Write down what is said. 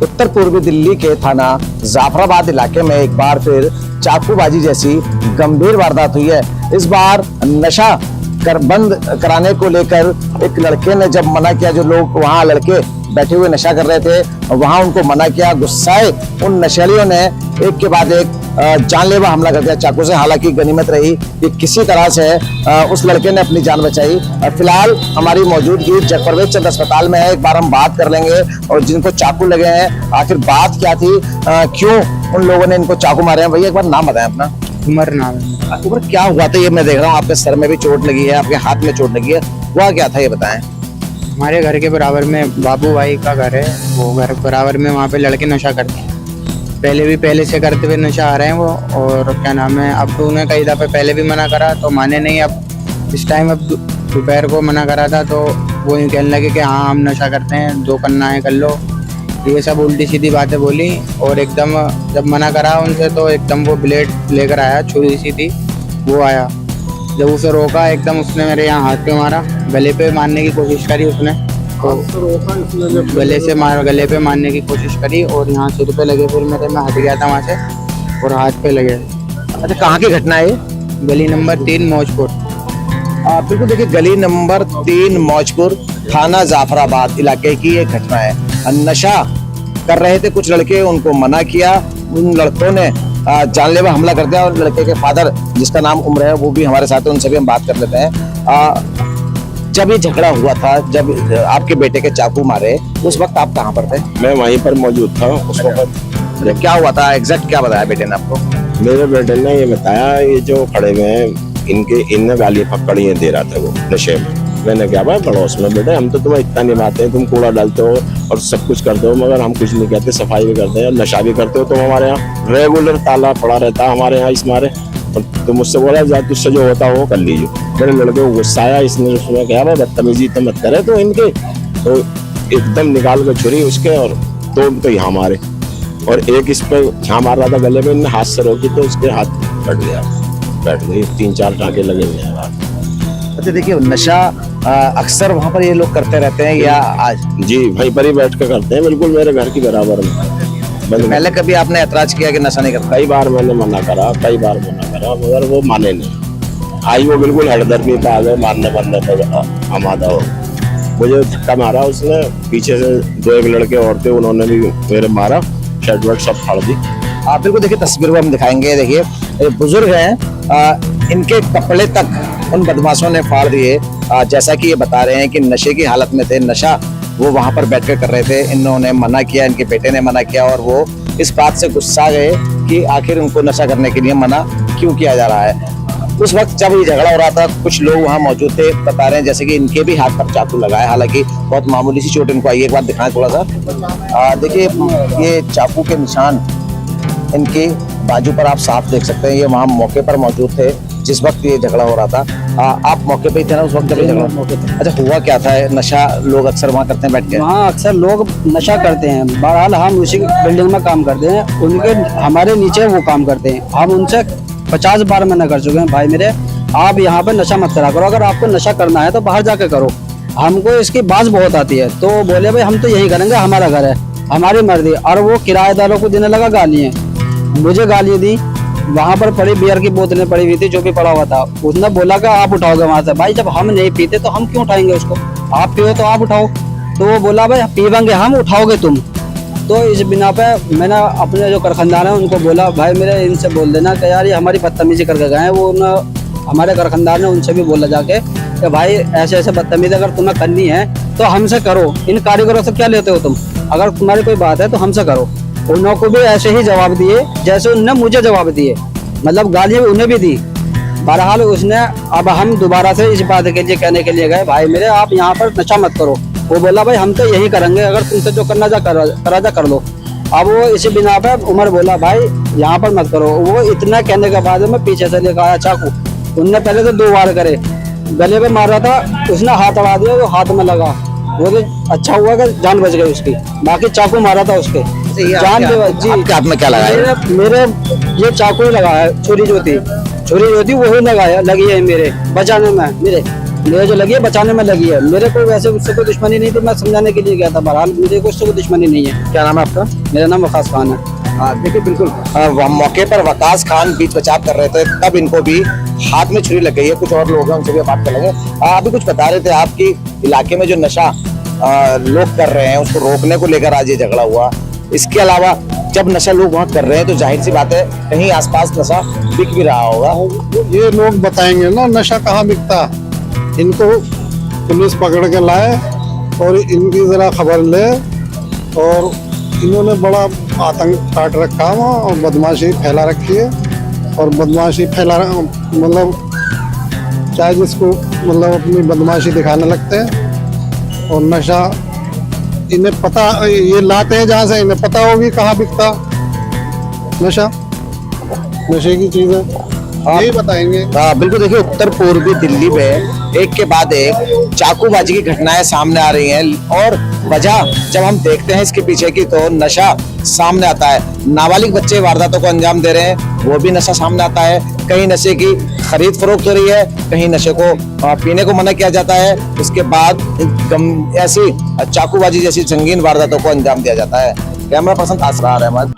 उत्तर पूर्वी दिल्ली के थाना जाफराबाद इलाके में एक बार फिर चाकूबाजी जैसी गंभीर वारदात हुई है। इस बार नशा बंद कराने को लेकर एक लड़के ने जब मना किया, जो लोग वहां लड़के बैठे हुए नशा कर रहे थे वहां उनको मना किया, गुस्साए उन नशेड़ियों ने एक के बाद एक जानलेवा हमला कर दिया चाकू से। हालांकि गनीमत रही कि किसी तरह से उस लड़के ने अपनी जान बचाई। फिलहाल हमारी मौजूदगी परवेज चंद अस्पताल में है। एक बार हम बात कर लेंगे और जिनको चाकू लगे हैं आखिर बात क्या थी, क्यों उन लोगों ने इनको चाकू मारे हैं। भैया एक बार नाम बताएं अपना। उमर नाम है। उमर, क्या हुआ था? ये मैं देख रहा हूँ आपके सर में भी चोट लगी है, आपके हाथ में चोट लगी है, हुआ क्या था ये बताएं। हमारे घर के बराबर में बाबू भाई का घर है, वो घर बराबर में, वहाँ पे लड़के नशा करते हैं। पहले से करते हुए नशा आ रहे हैं वो, और क्या नाम है, अब तो उन्हें कई दफ़े पहले भी मना करा तो माने नहीं। अब इस टाइम अब दोपहर को मना करा था तो वो यूँ कहने लगे कि हाँ हम नशा करते हैं, जो करना है कर लो, ये सब उल्टी सीधी बातें बोली। और एकदम जब मना करा उनसे तो एकदम वो ब्लेड लेकर आया, छुरी सी थी, वो आया। जब उसे रोका एकदम उसने मेरे यहाँ हाथ पे मारा, गले पे मारने की कोशिश करी उसने, तो गले पे मारने की कोशिश करी और यहाँ सिर पे लगे, फिर मैं हट गया था वहाँ से और हाथ पे लगे। अच्छा, कहाँ की घटना है? गली नंबर 3 मौजपुर। बिल्कुल, देखिए गली नंबर 3 मौजपुर थाना जाफराबाद इलाके की एक घटना है। नशा कर रहे थे कुछ लड़के, उनको मना किया, उन लड़कों ने जानलेवा हमला कर दिया और लड़के के फादर जिसका नाम उम्र है वो भी हमारे साथ है, उनसे भी हम बात कर लेते हैं। जब ये झगड़ा हुआ था, जब आपके बेटे के चाकू मारे, उस वक्त आप कहाँ पर थे? मैं वहीं पर मौजूद था उस वक्त। क्या हुआ था एग्जैक्ट, क्या बताया बेटे ने आपको? मेरे बेटे ने ये बताया, ये जो खड़े हुए हैं इनने गाली पकड़ियाँ दे रहा था वो नशे में। मैंने क्या भाई पड़ोस में बेटे, हम तो तुम्हें इतना निभाते हैं, तुम कूड़ा डालते हो और सब कुछ करते हो, मगर हम कुछ नहीं कहते, सफाई भी करते हैं, नशा भी करते हो। तुम हमारे यहाँ रेगुलर ताला पड़ा रहता है हमारे यहाँ इस मारे, और तुम मुझसे बोला जा तुझसे जो होता हो कर लीजिए। मेरे लड़के को गुस्सा आया, इसने उसमें कहा भाई बदतमीजी तो मत करे, तो इनके तो एकदम निकाल के छुरी उसके और दो तो यहाँ मारे, और एक इस पे यहाँ मार रहा था गले में, इनने हाथ से रोकी तो उसके हाथ कट गया, बैठ गई, 3-4 टाँके लगे हुए हैं। अच्छा, देखिए नशा अक्सर वहाँ पर ये लोग करते रहते हैं या आज? जी वहीं पर ही बैठ कर करते हैं, बिल्कुल मेरे घर की बराबर में। पहले कभी आपने ऐतराज किया कि नशा नहीं करता? कई बार मैंने मना करा, मगर वो माने नहीं। आई वो बिल्कुल हड़दर्मी पे आ गए, मारने पर हमारा हो। मुझे धक्का मारा उसने पीछे से, 2 लड़के और थे, उन्होंने भी मेरे मारा, शर्ट वर्ट सब फाड़ दी। आप बिल्कुल देखिए तस्वीर को हम दिखाएंगे। देखिए बुजुर्ग हैं, इनके कपड़े तक उन बदमाशों ने फाड़ दिए। जैसा कि ये बता रहे हैं कि नशे की हालत में थे, नशा वो वहां पर बैठकर कर रहे थे, इन्होंने मना किया, इनके बेटे ने मना किया और वो इस बात से गुस्सा गए कि आखिर उनको नशा करने के लिए मना क्यों किया जा रहा है। उस वक्त जब ये झगड़ा हो रहा था कुछ लोग वहां मौजूद थे, बता रहे हैं जैसे कि इनके भी हाथ पर चाकू लगा है, हालांकि बहुत मामूली सी चोट इनको आई है। एक बार दिखाएं थोड़ा सा। देखिए ये चाकू के निशान इनके बाजू पर आप साफ देख सकते हैं। ये वहां मौके पर मौजूद थे जिस वक्त ये झगड़ा हो रहा था। आप मौके पे ही थे ना उस वक्त जब ये झगड़ा? मौके पे। अच्छा, हुआ क्या था? नशा लोग अक्सर वहाँ करते हैं बैठ के? वहाँ अक्सर लोग नशा करते हैं। बहरहाल हम उसी बिल्डिंग में काम करते हैं, उनके हमारे नीचे वो काम करते हैं। हम उनसे 50 बार मना कर चुके हैं, भाई मेरे आप यहाँ पे नशा मत करा करो, अगर आपको नशा करना है तो बाहर जाके करो, हमको इसकी बात बहुत आती है। तो बोले भाई हम तो यही करेंगे, हमारा घर है, हमारी मर्जी। और वो किराएदारों को देने लगा गालियाँ, मुझे गालियाँ दी। वहाँ पर पड़ी बियर की बोतलें पड़ी हुई थी, जो भी पड़ा हुआ था, उसने बोला कि आप उठाओगे वहाँ से। भाई जब हम नहीं पीते तो हम क्यों उठाएंगे उसको, आप पियो तो आप उठाओ। तो वो बोला भाई पीवेंगे हम, उठाओगे तुम। तो इस बिना पे मैंने अपने जो कारखानदार हैं उनको बोला, भाई मेरे इनसे बोल देना कि यार ये हमारी बदतमीजी करके गए हैं। वो हमारे कारखानदार ने उनसे भी बोला जाके कि भाई ऐसे ऐसे बदतमीजी अगर तुम्हें करनी है तो हमसे करो, इन कारीगरों से क्या लेते हो तुम, अगर तुम्हारी कोई बात है तो हमसे करो। उन्होंने को भी ऐसे ही जवाब दिए जैसे उनने मुझे जवाब दिए, मतलब गालियाँ उन्हें भी दी। बहरहाल उसने, अब हम दोबारा से इस बात के लिए कहने के लिए गए, भाई मेरे आप यहाँ पर नशा मत करो। वो बोला भाई हम तो यही करेंगे, अगर तुमसे जो करना जा कर लो। अब वो इसी बिना पे उमर बोला भाई यहाँ पर मत करो। वो इतना कहने के बाद में पीछे से लेकर आया चाकू, उनने पहले तो 2 वार करे, गले पे मार रहा था, उसने हाथ अड़ा दिया, वो हाथ में लगा। वो तो अच्छा हुआ कि जान बच गई उसकी, बाकी चाकू मारा था उसके जान जी। आपके हाथ में क्या लगा है? मेरे ये चाकू ही लगा है, छुरी जो थी वही लगी है मेरे बचाने में मेरे। मेरे जो लगी है बचाने में लगी है, मेरे को वैसे उससे कोई दुश्मनी नहीं थी, मैं समझाने के लिए गया था। बहरहाल मुझे कोई उससे कोई दुश्मनी नहीं है। क्या नाम है आपका? मेरा नाम वकास खान है। देखिए बिल्कुल मौके पर वकास खान बीच बचाव कर रहे थे, तब इनको भी हाथ में छुरी लग गई है। कुछ और लोग हैं, उनसे भी बात करेंगे। अभी कुछ बता रहे थे आपकी इलाके में जो नशा लोग कर रहे हैं उसको रोकने को लेकर आज ये झगड़ा हुआ। इसके अलावा जब नशा लोग वहाँ कर रहे हैं तो जाहिर सी बात है कहीं आसपास नशा बिक भी रहा होगा। ये लोग बताएंगे ना नशा कहाँ बिकता। इनको पुलिस पकड़ के लाए और इनकी जरा खबर ले। और इन्होंने बड़ा आतंक काट रखा है और बदमाशी फैला रखी है। और बदमाशी फैला मतलब चाहे जिसको मतलब अपनी बदमाशी दिखाने लगते हैं। और नशा इन्हें पता, ये लाते हैं जहाँ से इन्हें पता होगी कहाँ बिकता नशा, नशे की चीजें यही बताएंगे। बिल्कुल। देखिए उत्तर पूर्वी दिल्ली में एक के बाद एक चाकूबाजी की घटनाएं सामने आ रही हैं और वजह जब हम देखते हैं इसके पीछे की तो नशा सामने आता है। नाबालिग बच्चे वारदातों को अंजाम दे रहे हैं, वो भी नशा सामने आता है। कहीं नशे की खरीद फरोख्त हो रही है, कहीं नशे को पीने को मना किया जाता है। उसके बाद ऐसी चाकूबाजी जैसी संगीन वारदातों को अंजाम दिया जाता है। Camera person Asrar Ahmad.